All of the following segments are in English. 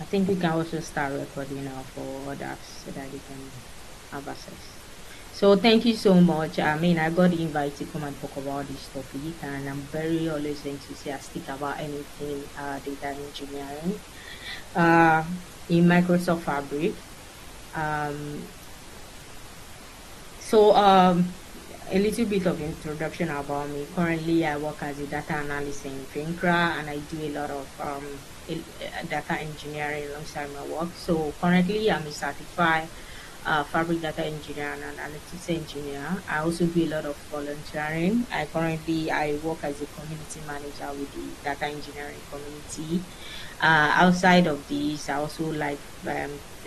think we can also start recording now for others so that they can have access. So thank you so much. I mean, I got the invite to come and talk about this topic, and I'm very always enthusiastic about anything data engineering in Microsoft Fabric. Um, so a little bit of introduction about me. Currently, I work as a data analyst in Fincra, and I do a lot of data engineering alongside my work. So currently, I'm a certified fabric data engineer and analytics engineer. I also do a lot of volunteering. I work as a community manager with the data engineering community. Outside of this, I also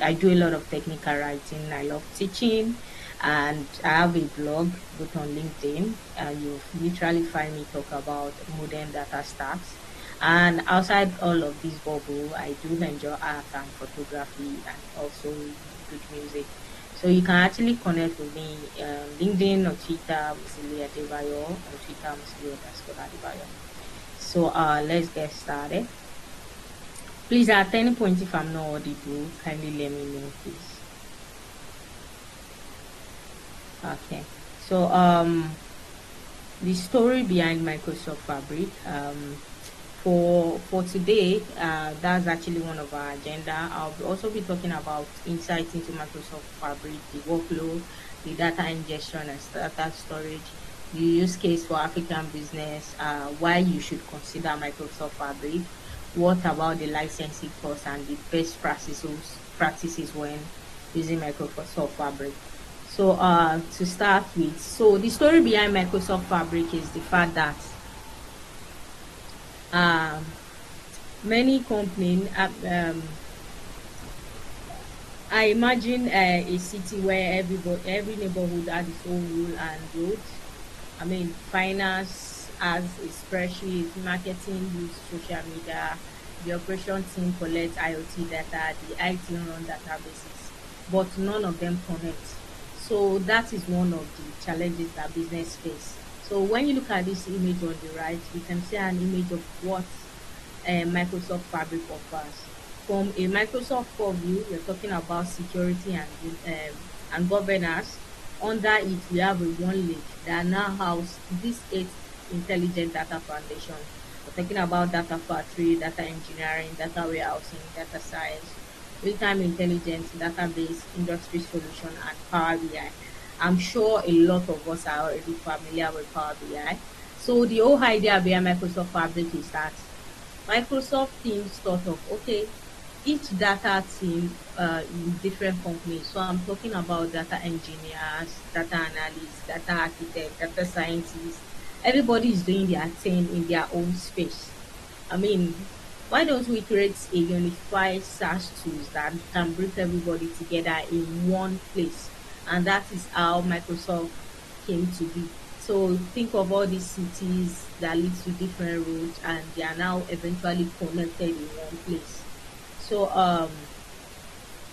I do a lot of technical writing. I love teaching, and I have a blog both on LinkedIn, and you literally find me talk about modern data stacks. And outside all of this bubble, I do enjoy art and photography and also good music. So you can actually connect with me LinkedIn or Twitter, Musili Adebayo, on Twitter, Musili_Adebayo. So let's get started. Please, at any point, if I'm not audible, kindly let me know, please. Okay. So the story behind Microsoft Fabric. For today, that's actually one of our agenda. I'll also be talking about insights into Microsoft Fabric, the workflow, the data ingestion and data storage, the use case for African business, why you should consider Microsoft Fabric, what about the licensing cost and the best practices when using Microsoft Fabric. So to start with, so the story behind Microsoft Fabric is the fact that many companies, I imagine a city where every neighborhood has its own rule and road. I mean, finance has a spreadsheet, marketing use social media, the operation team collects IoT data, the IT run databases, but none of them connect. So that is one of the challenges that business face. So when you look at this image on the right, you can see an image of what Microsoft Fabric offers. From a Microsoft core view, we're talking about security and governance. Under it, we have a one lake that now house this 8 intelligent data foundation. We're talking about data factory, data engineering, data warehousing, data science, real-time intelligence, database, industry solution, and Power BI. I'm sure a lot of us are already familiar with Power BI. So the whole idea behind Microsoft Fabric is that Microsoft teams thought of, okay, each data team in different companies. So I'm talking about data engineers, data analysts, data architects, data scientists. Everybody is doing their thing in their own space. I mean, why don't we create a unified SaaS tools that can bring everybody together in one place? And that is how Microsoft came to be. So think of all these cities that lead to different roads, and they are now eventually connected in one place. So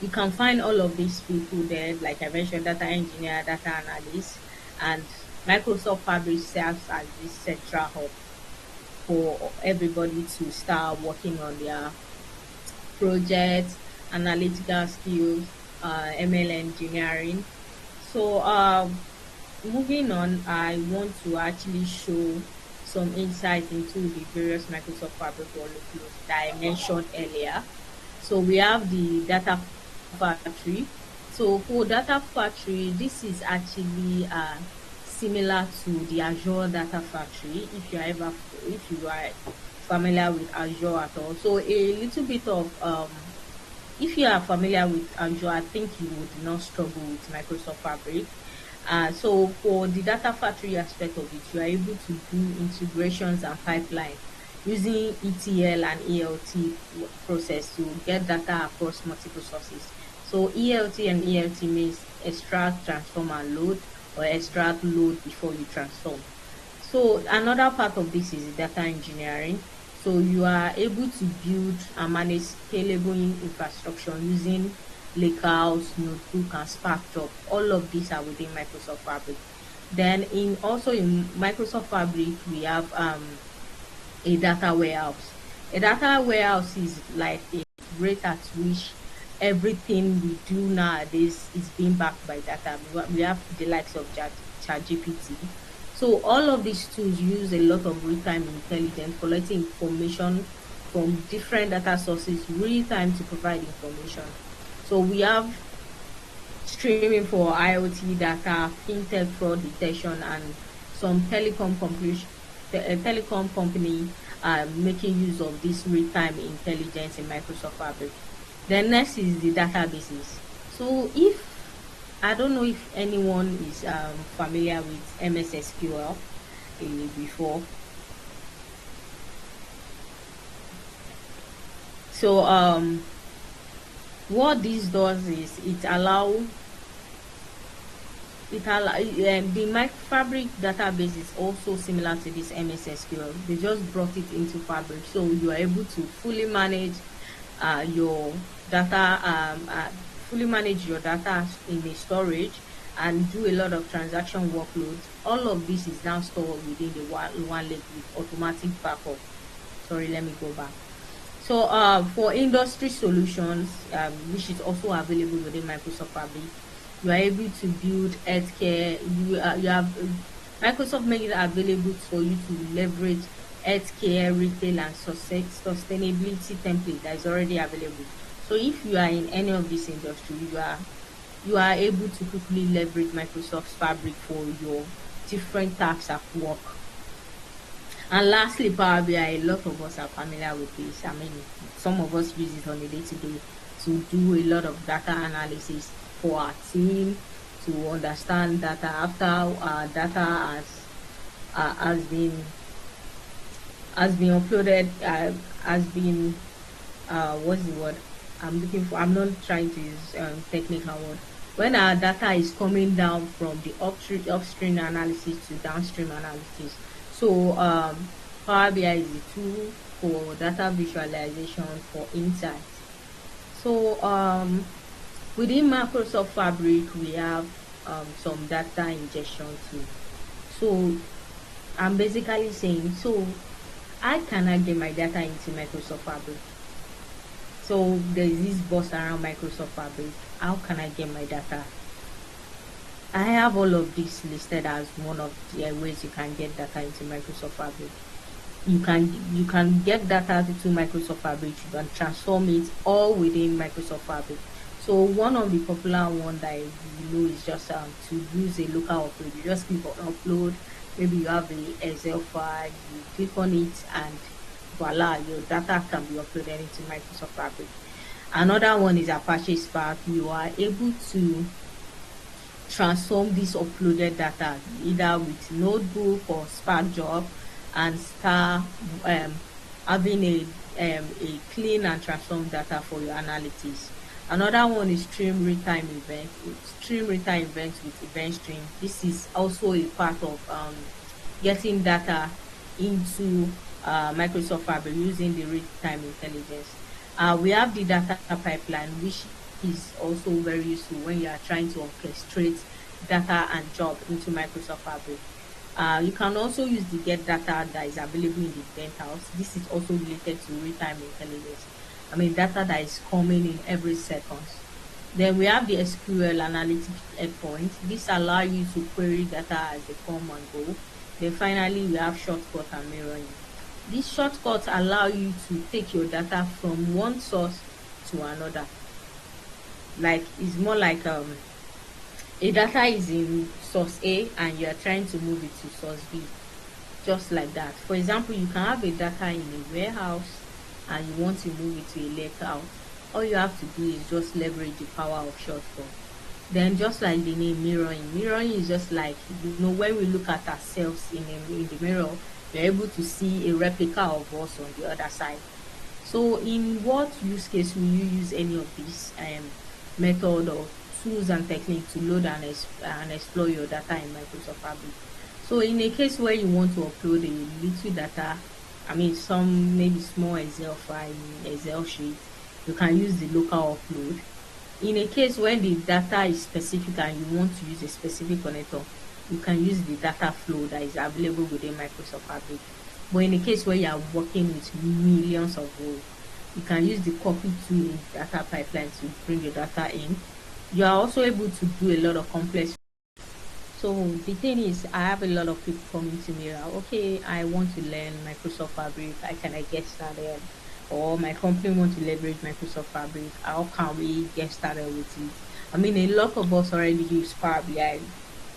you can find all of these people there, like I mentioned, data engineer, data analyst, and Microsoft Fabric serves as this central hub for everybody to start working on their projects, analytical skills, ML engineering. So moving on, I want to actually show some insight into the various Microsoft Fabric workflows that I mentioned earlier. So we have the data factory. So for data factory, this is actually similar to the Azure data factory. If you are familiar with Azure at all, so a little bit of if you are familiar with Azure, I think you would not struggle with Microsoft Fabric. So for the data factory aspect of it, you are able to do integrations and pipeline using ETL and ELT process to get data across multiple sources. So ELT and ELT means extract, transform, and load, or extract, load before you transform. So another part of this is data engineering. So you are able to build and manage scalable infrastructure using Lakehouse, Notebook, and SparkJob. All of these are within Microsoft Fabric. Then in Microsoft Fabric, we have a data warehouse. A data warehouse is like a rate at which everything we do nowadays is being backed by data. We have the likes of ChatGPT. So all of these tools use a lot of real-time intelligence, collecting information from different data sources real time to provide information. So we have streaming for IoT data, fintech fraud detection, and some telecom company making use of this real-time intelligence in Microsoft Fabric. Then next is the databases. So if I don't know if anyone is familiar with MS SQL before. So what this does is the Fabric database is also similar to this MS SQL. They just brought it into Fabric, so you are able to fully manage your data, in the storage and do a lot of transaction workloads. All of this is now stored within the one lake with automatic backup. Sorry, let me go back. So for industry solutions, which is also available within Microsoft Fabric, you are able to build healthcare. You have Microsoft make it available for you to leverage healthcare, retail, and sustainability template that is already available. So if you are in any of this industry, you are able to quickly leverage Microsoft Fabric for your different tasks at work. And lastly, Power BI. A lot of us are familiar with this. I mean, some of us use it on a day-to-day to do a lot of data analysis for our team, to understand data after our data has been uploaded, has been what's the word I'm looking for? I'm not trying to use technical word. When our data is coming down from the upstream analysis to downstream analysis. So Power BI is the tool for data visualization for insights. So within Microsoft Fabric, we have some data ingestion too. So I'm basically saying, so I cannot get my data into Microsoft Fabric. So there's this buzz around Microsoft Fabric. How can I get my data? I have all of this listed as one of the ways you can get data into Microsoft Fabric. You can get data into Microsoft Fabric. You can transform it all within Microsoft Fabric. So one of the popular one that you know is just to use a local upload. You just click on upload. Maybe you have a Excel file. You click on it and voila, your data can be uploaded into Microsoft Fabric. Another one is Apache Spark. You are able to transform this uploaded data either with notebook or Spark job and start having a clean and transformed data for your analytics. Another one is stream real-time event. Stream real-time events with event stream. This is also a part of getting data into Microsoft Fabric using the real-time intelligence. We have the data pipeline, which is also very useful when you are trying to orchestrate data and job into Microsoft Fabric. You can also use the get data that is available in the event house. This is also related to real-time intelligence. I mean, data that is coming in every second. Then we have the SQL analytics endpoint. This allows you to query data as they come and go. Then finally, we have shortcut and mirroring. These shortcuts allow you to take your data from one source to another. Like it's more like a data is in source A and you are trying to move it to source B. Just like that. For example, you can have a data in a warehouse and you want to move it to a lakehouse. All you have to do is just leverage the power of shortcut. Then just like the name mirroring is just like, when we look at ourselves in the mirror, we're able to see a replica of us on the other side. So in what use case will you use any of these method or tools and techniques to load and explore your data in Microsoft Fabric? So in a case where you want to upload a little data, I mean some maybe small Excel file, Excel sheet, you can use the local upload. In a case when the data is specific and you want to use a specific connector, you can use the data flow that is available within Microsoft Fabric. But in a case where you are working with millions of rows, You can use the copy tool in data pipeline to bring your data in. You are also able to do a lot of complex. So the thing is, I have a lot of people coming to me like, okay, I want to learn Microsoft Fabric. How can I get started? Or my company want to leverage Microsoft Fabric. How can we get started with it? I mean, a lot of us already use Power BI,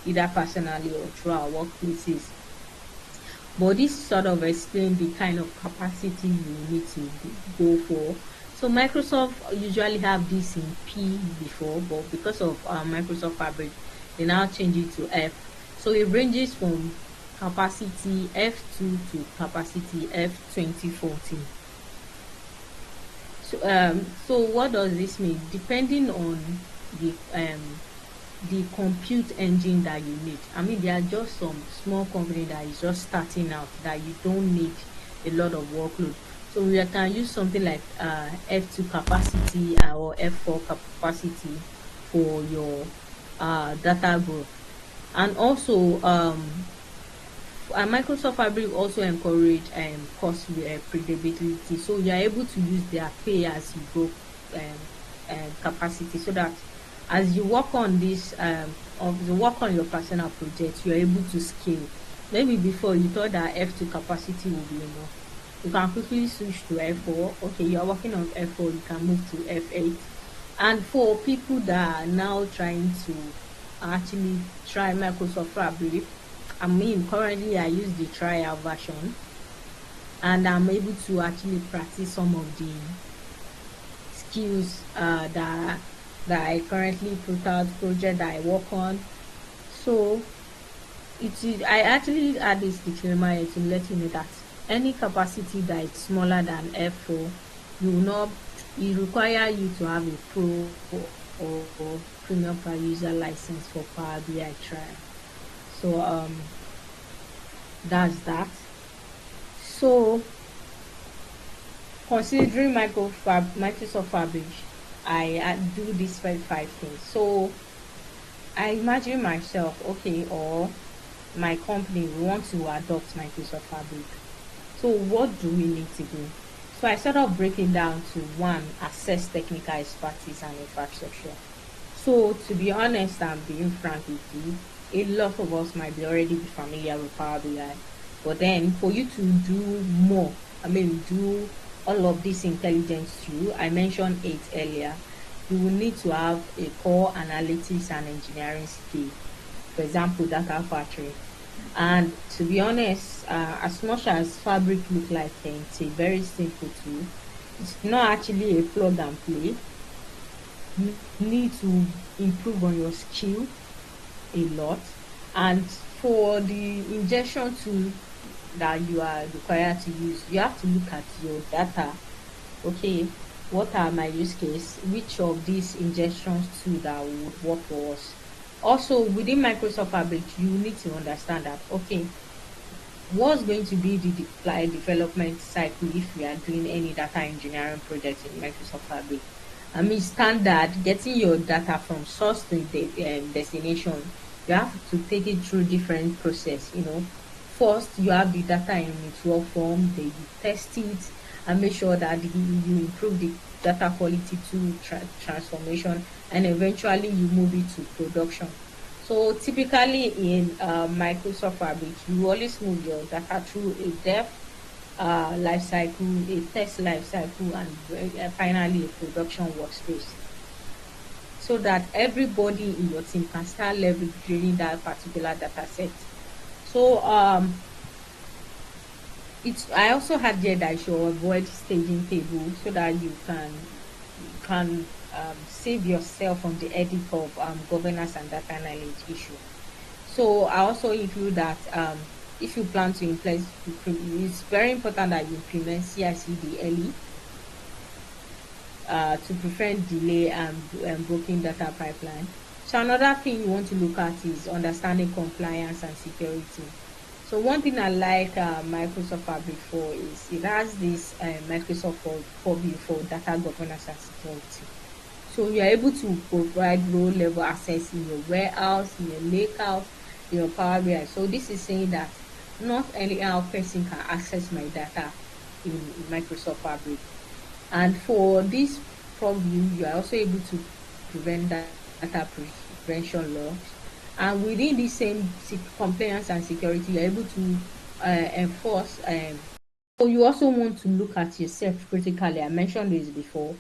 either personally or through our workplaces. But this sort of explain the kind of capacity you need to go for. So Microsoft usually have this in P before, but because of Microsoft Fabric, they now change it to F. So it ranges from capacity F2 to capacity F2014. So what does this mean? Depending on the compute engine that you need. I mean, there are just some small company that is just starting out that you don't need a lot of workload. So we can use something like F2 capacity or F4 capacity for your data growth. And also, Microsoft Fabric also encourage cost predictability. So you are able to use their pay as you go capacity, so that as you work on this or you work on your personal project, you are able to scale. Maybe before you thought that F2 capacity would be enough, you can quickly switch to F4. Okay, you are working on F4, you can move to F8. And for people that are now trying to actually try Microsoft Fabric, I mean, currently I use the trial version, and I'm able to actually practice some of the skills that I currently put out, project that I work on. So it is, I actually add this disclaimer here to let you know that any capacity that is smaller than F4, you will not, it require you to have a pro or premium per user license for Power BI trial. So that's that. So considering Microsoft Fabric, I do these five things. So I imagine myself, okay, or my company, we want to adopt Microsoft Fabric. So what do we need to do? So I sort of break it down to one, assess technical expertise and infrastructure. So to be honest, I'm being frank with you, a lot of us might be already be familiar with Power BI, but then for you to do more, I mean, do all of this intelligence too, I mentioned it earlier, you will need to have a core analytics and engineering skill. For example, data factory. And to be honest, as much as Fabric look like it's a very simple tool, it's not actually a plug and play. You need to improve on your skill a lot. And for the ingestion tool that you are required to use, you have to look at your data. Okay, what are my use case? Which of these ingestions tool that would work for us? Also, within Microsoft Fabric, you need to understand that, okay, what's going to be the development cycle if we are doing any data engineering project in Microsoft Fabric. I mean, standard, getting your data from source to the destination, you have to take it through different process. First you have the data in its raw form, then you test it and make sure that you improve the data quality to transformation, and eventually you move it to production. So typically in Microsoft Fabric, you always move your data through a dev life cycle, a test life cycle, and finally a production workspace, so that everybody in your team can start leveraging that particular data set. So it's, I also had there that you should avoid staging table, so that you can save yourself from the headache of governance and data knowledge issue. So I also include that if you plan to implement, it's very important that you implement CI/CD early to prevent delay and broken data pipeline. So another thing you want to look at is understanding compliance and security. So one thing I like Microsoft Fabric for is it has this Microsoft purview for data governance and security. So you are able to provide row level access in your warehouse, in your lakehouse, in your Power BI. So this is saying that not any other person can access my data in Microsoft Fabric. And for this purview, you are also able to prevent data prevention loss. And within the same compliance and security, you're able to enforce. So you also want to look at yourself critically. I mentioned this before.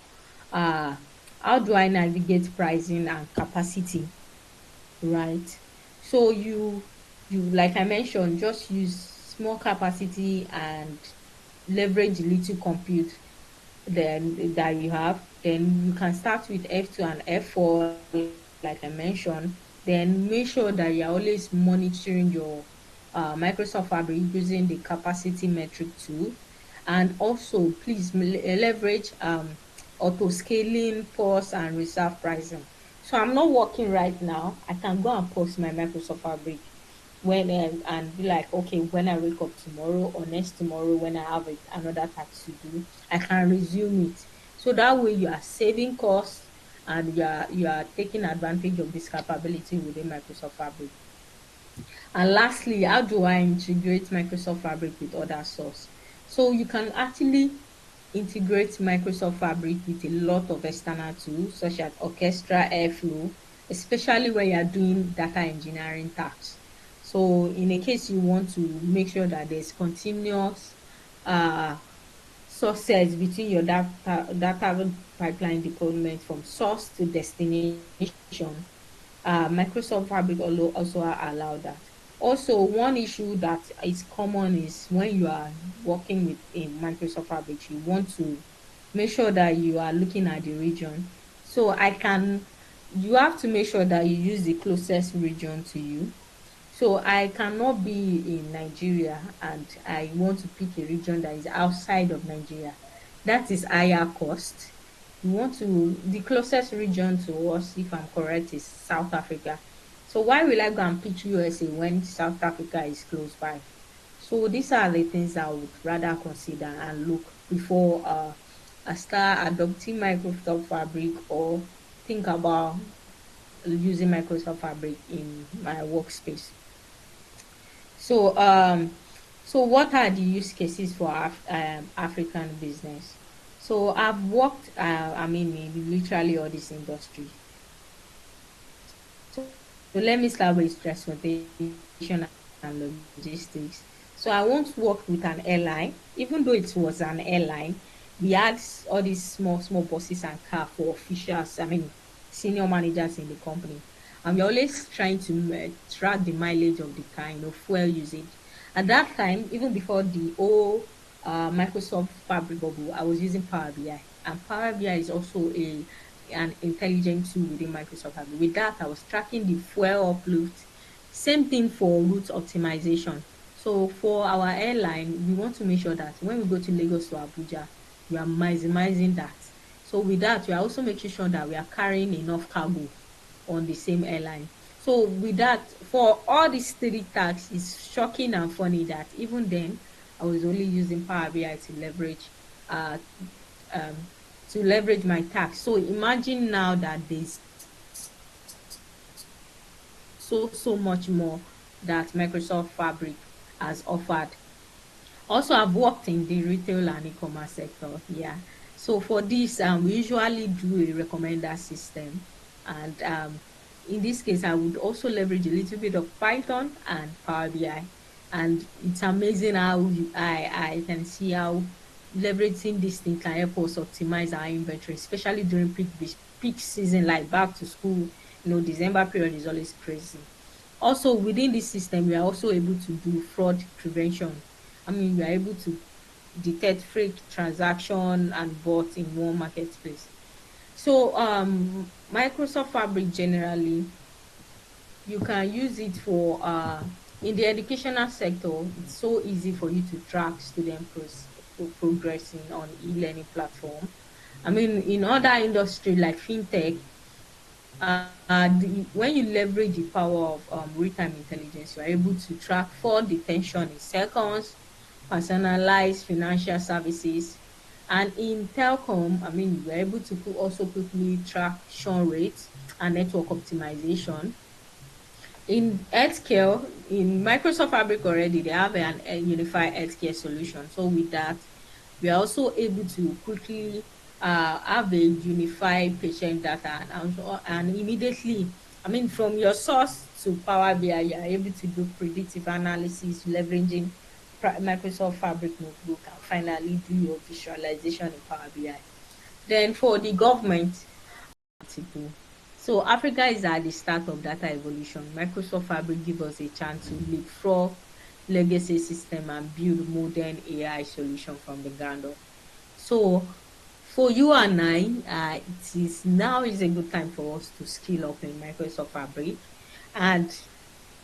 Uh, how do I navigate pricing and capacity? Right. So you like I mentioned, just use small capacity and leverage little compute then that you have. Then you can start with F2 and F4, like I mentioned. Then make sure that you're always monitoring your Microsoft Fabric using the capacity metric tool. And also, please leverage auto scaling, pause, and reserve pricing. So I'm not working right now. I can go and pause my Microsoft Fabric when and be like, okay, when I wake up tomorrow or next tomorrow, when I have another task to do, I can resume it. So that way you are saving costs and you are taking advantage of this capability within Microsoft Fabric. And lastly, how do I integrate Microsoft Fabric with other source? So you can actually integrate Microsoft Fabric with a lot of external tools such as Orchestra, Airflow, especially when you are doing data engineering tasks. So in a case you want to make sure that there's continuous uh, success between your data pipeline deployment from source to destination, Microsoft Fabric also allow that. Also, one issue that is common is when you are working with a Microsoft Fabric, you want to make sure that you are looking at the region. So you have to make sure that you use the closest region to you. So I cannot be in Nigeria and I want to pick a region that is outside of Nigeria. That is higher cost. The closest region to us, if I'm correct, is South Africa. So why will I go and pick USA when South Africa is close by? So these are the things I would rather consider and look before I start adopting Microsoft Fabric or think about using Microsoft Fabric in my workspace. So, so what are the use cases for African business? So I've worked, in literally all this industry. So let me start with transportation and logistics. So I once worked with an airline, even though it was an airline, we had all these small buses and car for officials, senior managers in the company. And we're always trying to track the mileage of the car, fuel usage. At that time, even before the old Microsoft Fabric bubble, I was using Power BI. And Power BI is also an intelligent tool within Microsoft Fabric. With that, I was tracking the fuel uplift. Same thing for route optimization. So for our airline, we want to make sure that when we go to Lagos to Abuja, we are maximizing that. So with that, we are also making sure that we are carrying enough cargo on the same airline. So with that, for all these three tasks, it's shocking and funny that even then, I was only using Power BI uh, um, to leverage my tax. So imagine now that there's so much more that Microsoft Fabric has offered. Also, I've worked in the retail and e-commerce sector. Yeah. So for this, we usually do a recommender system, and in this case, I would also leverage a little bit of Python and Power BI. And it's amazing how I can see how leveraging this thing can help us optimize our inventory, especially during peak season like back to school. December period is always crazy. Also, within this system, we are also able to do fraud prevention. We are able to detect fake transaction and bots in one marketplace. So, Microsoft Fabric generally, you can use it for in the educational sector. It's so easy for you to track student progressing on e-learning platform. In other industry like fintech, when you leverage the power of real-time intelligence, you are able to track fraud detection in seconds, personalized financial services, and in telecom, you are able to also quickly track churn rates and network optimization. In healthcare, in Microsoft Fabric already, they have a unified healthcare solution. So with that, we are also able to quickly have a unified patient data, and immediately, I mean, from your source to Power BI, you are able to do predictive analysis leveraging Microsoft Fabric Notebook, and finally do your visualization in Power BI. Then for the government to do. So Africa is at the start of data evolution. Microsoft Fabric give us a chance to leapfrog legacy system and build modern AI solution from the ground up. So for you and I, it is now is a good time for us to skill up in Microsoft Fabric. And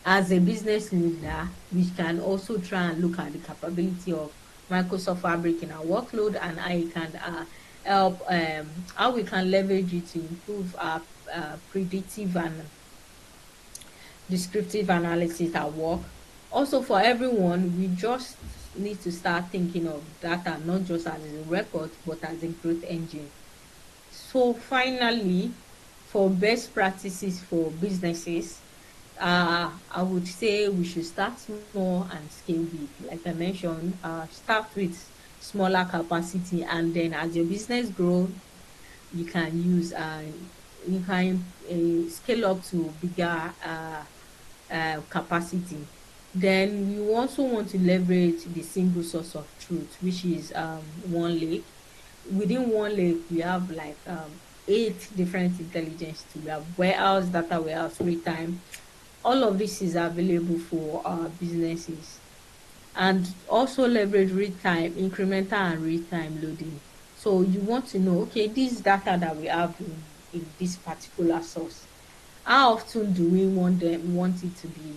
as a business leader, we can also try and look at the capability of Microsoft Fabric in our workload, and how it can help, how we can leverage it to improve our predictive and descriptive analysis at work. Also, for everyone, we just need to start thinking of data not just as a record, but as a growth engine. So finally, for best practices for businesses, I would say we should start small and scale big. Like I mentioned, start with smaller capacity, and then as your business grow, you can use you can scale up to bigger capacity. Then you also want to leverage the single source of truth, which is one lake. Within one lake, we have like 8 different intelligence tools. We have warehouse, data warehouse, real time. All of this is available for our businesses, and also leverage real time, incremental and real time loading. So you want to know, okay, this data that we have in this particular source, how often do we want it to be,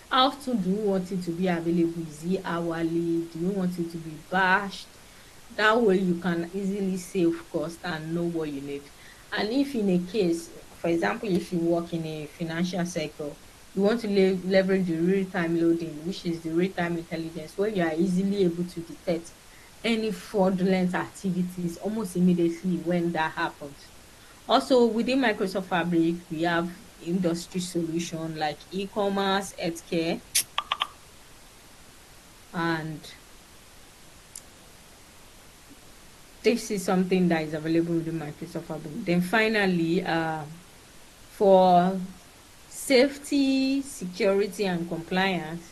how often do we want it to be available? Is it hourly? Do you want it to be batched? That way you can easily save cost and know what you need. And if in a case, for example, if you work in a financial sector, you want to leverage the real-time loading, which is the real-time intelligence, where you are easily able to detect any fraudulent activities almost immediately when that happens. Also, within Microsoft Fabric, we have industry solution like e-commerce, healthcare, and this is something that is available within Microsoft Fabric. Then finally, for safety, security, and compliance,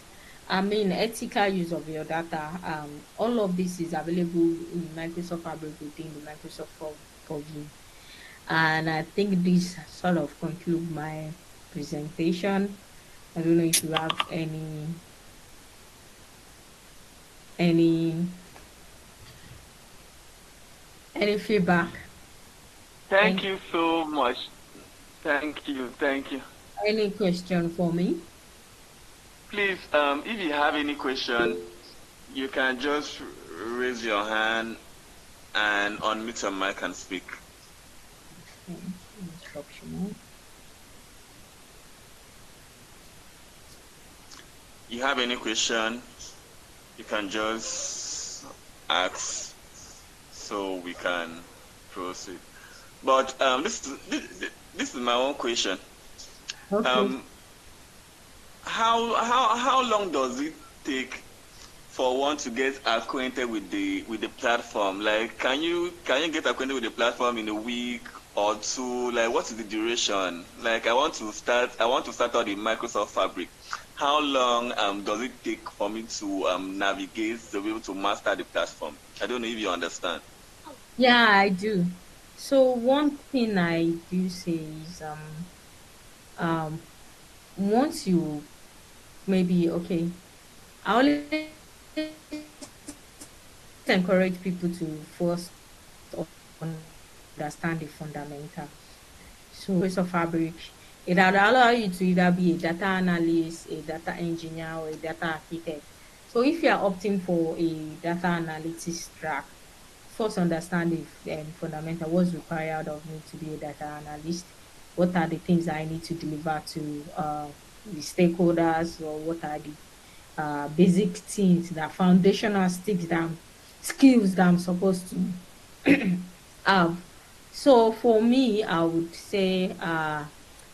I mean ethical use of your data, all of this is available in Microsoft Fabric within the Microsoft purview. And I think this sort of conclude my presentation. I don't know if you have any feedback. Thank Thank you so much. Thank you. Thank you. Any question for me? Please, if you have any question, you can just raise your hand and unmute your mic and speak. Okay, instructional. You have any question, you can just ask so we can proceed. But this is my own question. Okay. How long does it take for one to get acquainted with the platform? Like, can you get acquainted with the platform in a week or two? Like, what is the duration? Like, I want to start out in Microsoft Fabric. How long does it take for me to navigate to be able to master the platform? I don't know if you understand. Yeah, I do. So one thing I do say is um once you maybe okay, I always encourage people to first understand the fundamental. So Microsoft Fabric, it would allow you to either be a data analyst, a data engineer, or a data architect. So if you are opting for a data analytics track, first understand the fundamental, what's required of me to be a data analyst, what are the things I need to deliver to the stakeholders, or what are the basic things, that foundational sticks down skills that I'm supposed to have. So for me, I would say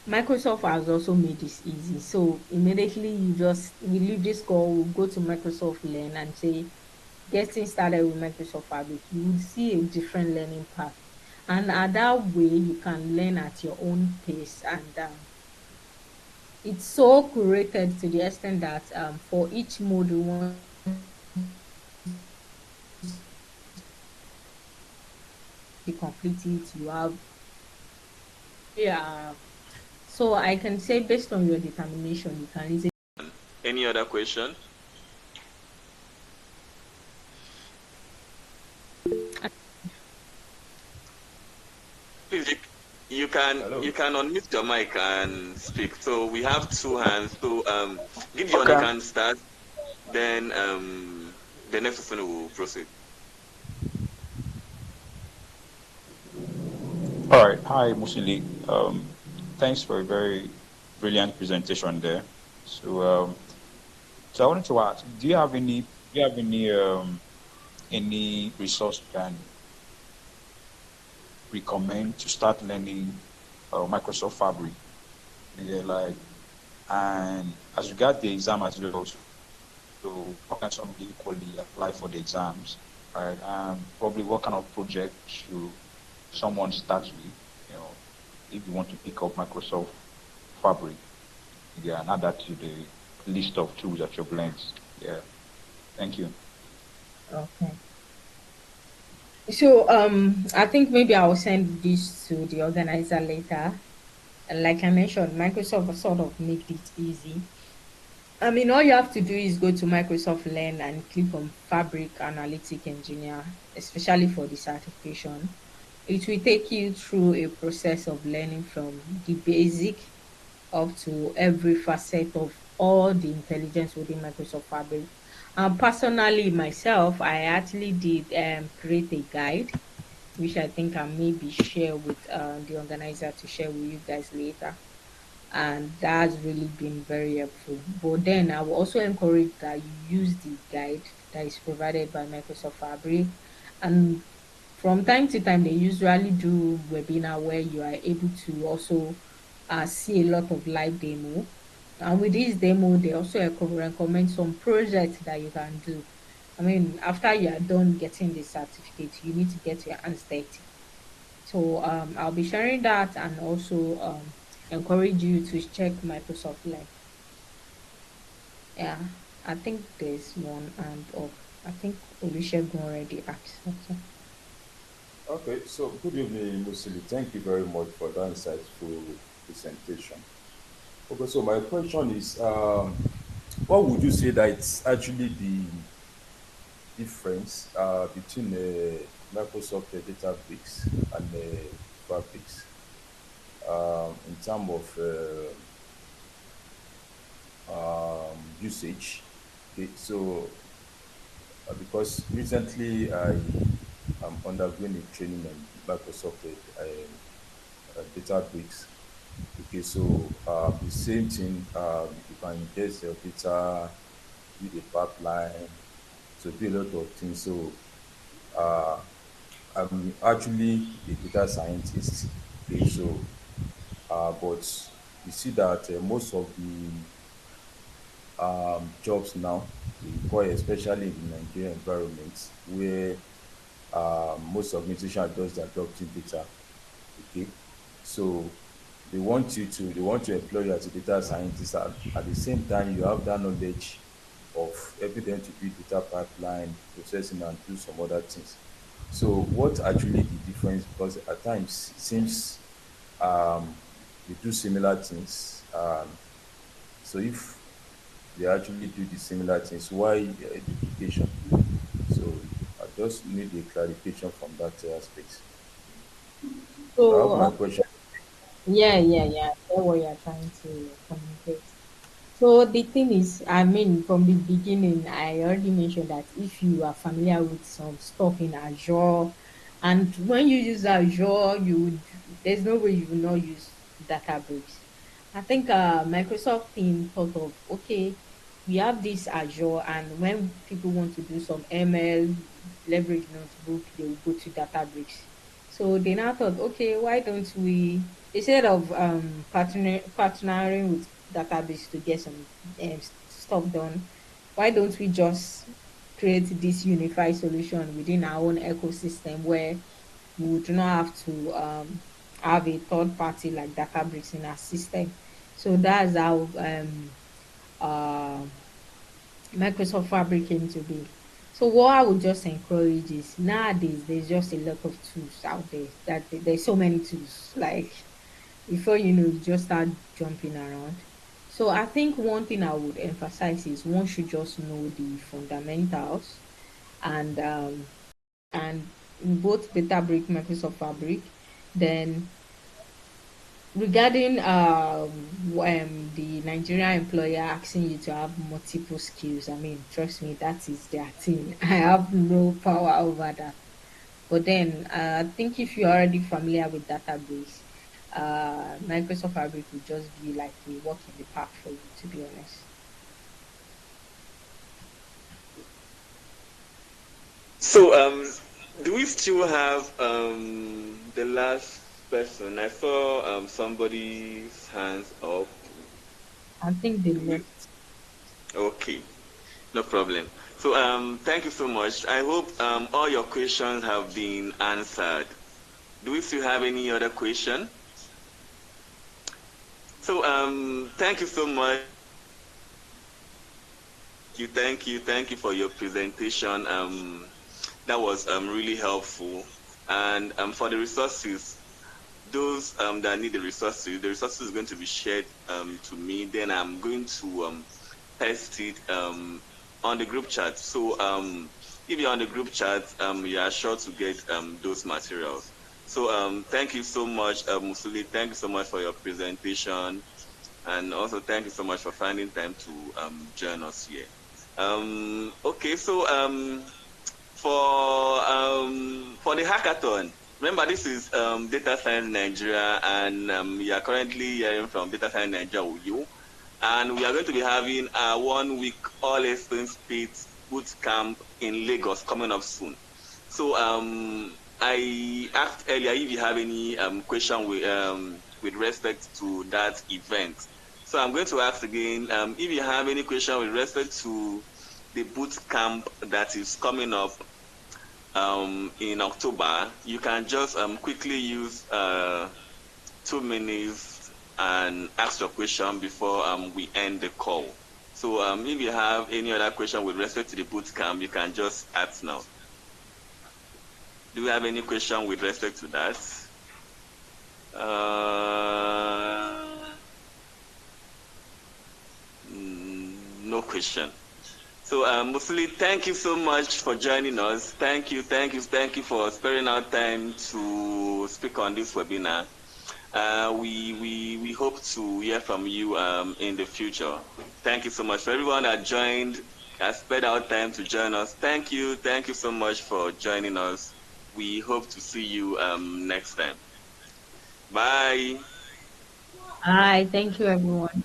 Microsoft has also made this easy. So immediately we leave this call, we'll go to Microsoft Learn and say getting started with Microsoft Fabric, you would see a different learning path. And that way, you can learn at your own pace. And it's so curated to the extent that for each module, once you complete it, you have, yeah. So I can say based on your determination, you can easily. Any other question? Please, you Hello. can unmute your mic and speak. So we have two hands. So give your Okay. you can start. Then the next person will proceed. All right. Hi, Musili. Thanks for a very brilliant presentation there. So, so I wanted to ask, do you have any resource you can recommend to start learning Microsoft Fabric? Yeah, like, and as regard the exam as well, so how can somebody equally apply for the exams, right? Probably what kind of project should someone start with, you know, if you want to pick up Microsoft Fabric, yeah, and add that to the list of tools that you've learned. Yeah, thank you. Okay. So I think maybe I'll send this to the organizer later. And like I mentioned, Microsoft sort of made it easy. I mean, all you have to do is go to Microsoft Learn and click on Fabric Analytic Engineer, especially for the certification. It will take you through a process of learning from the basic up to every facet of all the intelligence within Microsoft Fabric. Personally, myself, I actually did create a guide, which I think I maybe share with the organizer to share with you guys later, and that's really been very helpful. But then I will also encourage that you use the guide that is provided by Microsoft Fabric, and from time to time they usually do webinar where you are able to also see a lot of live demo. And with this demo, they also recommend some projects that you can do. I mean, after you are done getting the certificate, you need to get your hands dirty. So I'll be sharing that and also encourage you to check Microsoft Learn. Yeah, I think there's one and up. I think Olusegun already asked something. Okay, so good evening, Musili. Thank you very much for that insightful presentation. Okay, so my question is, what would you say that it's actually the difference between Microsoft Databricks and Fabrics in terms of usage? Okay, so because recently I am undergoing a training on Microsoft Databricks. Okay, so the same thing, you can ingest your data, build a pipeline, so do a lot of things. So uh, I'm actually a data scientist. Okay, so but you see that most of the jobs now they require, especially in the Nigerian environment, where most organizations are just adopting data. Okay, so they want to employ you as a data scientist, and at the same time you have that knowledge of helping them to build data pipeline processing and do some other things. So what actually the difference? Because at times it seems they do similar things. So if they actually do the similar things, why duplication? So I just need a clarification from that aspect. So I So have my question. yeah. I get what you're trying to communicate. So the thing is, I mean, from the beginning, I already mentioned that if you are familiar with some stuff in Azure, and when you use Azure, there's no way you will not use Databricks. I think Microsoft team thought of, okay, we have this Azure, and when people want to do some ML leverage notebook, they will go to Databricks. So they now thought, okay, why don't we, instead of partnering with database to get some stuff done, why don't we just create this unified solution within our own ecosystem where we do not have to have a third party like Databricks in our system. So that's how uh, Microsoft Fabric came to be. So what I would just encourage is nowadays there's just a lot of tools out there that there's so many tools like before you know you just start jumping around. So I think one thing I would emphasize is one should just know the fundamentals and in both Databricks, Microsoft Fabric. Then regarding the Nigerian employer asking you to have multiple skills, I mean, trust me, that is their thing. I have no power over that. But then I think if you're already familiar with database, Microsoft Fabric will just be like a walk in the park for you, to be honest. So, do we still have the last person? I saw somebody's hands up. I think they Do we? left. Okay, no problem. So, thank you so much. I hope all your questions have been answered. Do we still have any other question? So, thank you so much. Thank you for your presentation. That was really helpful. And for the resources, those that need the resources is going to be shared to me. Then I'm going to paste it on the group chat. So if you're on the group chat, you are sure to get those materials. So thank you so much, Musuli. Thank you so much for your presentation. And also thank you so much for finding time to join us here. Okay, so for the hackathon, remember this is Data Science Nigeria, and we are currently hearing from Data Science Nigeria Uyo, and we are going to be having a 1 week all expense paid boot camp in Lagos coming up soon. So I asked earlier if you have any question with respect to that event. So I'm going to ask again if you have any question with respect to the boot camp that is coming up in October. You can just quickly use 2 minutes and ask your question before we end the call. So if you have any other question with respect to the boot camp, you can just ask now. Do you have any question with respect to that? No question. So, Musli, thank you so much for joining us. Thank you for sparing our time to speak on this webinar. We hope to hear from you in the future. Thank you so much for everyone that joined, has spared our time to join us. Thank you so much for joining us. We hope to see you next time. Bye. Hi, thank you everyone.